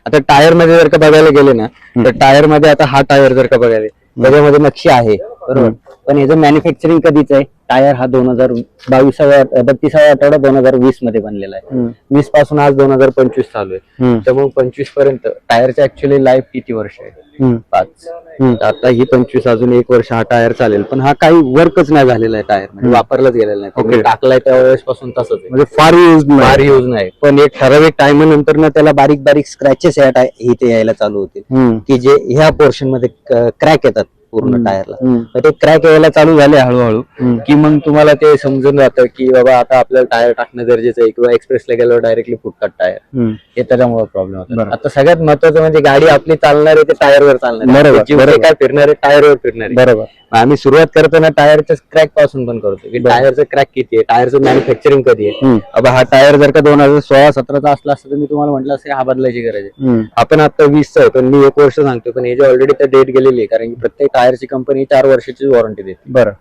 आता टायर मध्ये जर का बघायला गेले ना, तर टायर मध्ये आता हा टायर जर का बघायला त्याच्यामध्ये नक्षी आहे बरोबर, पण याचं मॅन्युफॅक्चरिंग कधीच आहे? टायर हा 32वा आठवडा 2020 मध्ये बनलेला आहे. 20 पासून आज 2025 चालू आहे. तर मग 25 पर्यंत टायरची ऍक्च्युअली लाईफ किती वर्ष आहे? 5. आता ही 25 अजून 1 वर्ष हा टायर चालेल, पण हा काही वर्कच नाही झालेला आहे टायर, म्हणजे वापरलाच गेलेला नाही. तुम्ही टाकलाय त्यावेळेस पासून तसंच आहे, म्हणजे फार यूज नाही. पण एक ठराविक टाइम नंतर ना त्याला बारीक बारीक स्क्रॅचेस इथे यायला चालू होतील, की जे ह्या पोर्शन मध्ये क्रॅक येतात पूर्ण टायरला. तर ते क्रॅक यायला चालू झाले हळूहळू, की मग तुम्हाला ते समजून जातं की बाबा आता आपल्याला टायर टाकणं गरजेचं आहे, किंवा एक्सप्रेसला गेल्यावर डायरेक्टली फुटतात टायर, हे त्याच्यामुळे प्रॉब्लेम होतो. आता सगळ्यात महत्वाचं म्हणजे गाडी आपली चालणार आहे ते टायरवर चालणार आहे, काय फिरणार आहे टायरवर फिरणार आहे. बरोबर. आम्ही सुरुवात करताना टायरच्या क्रॅक पासून पण करतो, की टायरचं क्रॅक किती आहे, टायरचं मॅन्युफॅक्चरिंग कधी आहे. अब हा टायर जर का 2016-17चा असला असता तर मी तुम्हाला म्हटलं असं हा बदलायची गरज आहे. आपण आता 20चा आहे, पण मी 1 वर्ष सांगतो, पण हे जे ऑलरेडी त्या डेट गेलेली आहे, कारण की प्रत्येक टायरची कंपनी 4 वर्षाची वॉरंटी देते. बरं.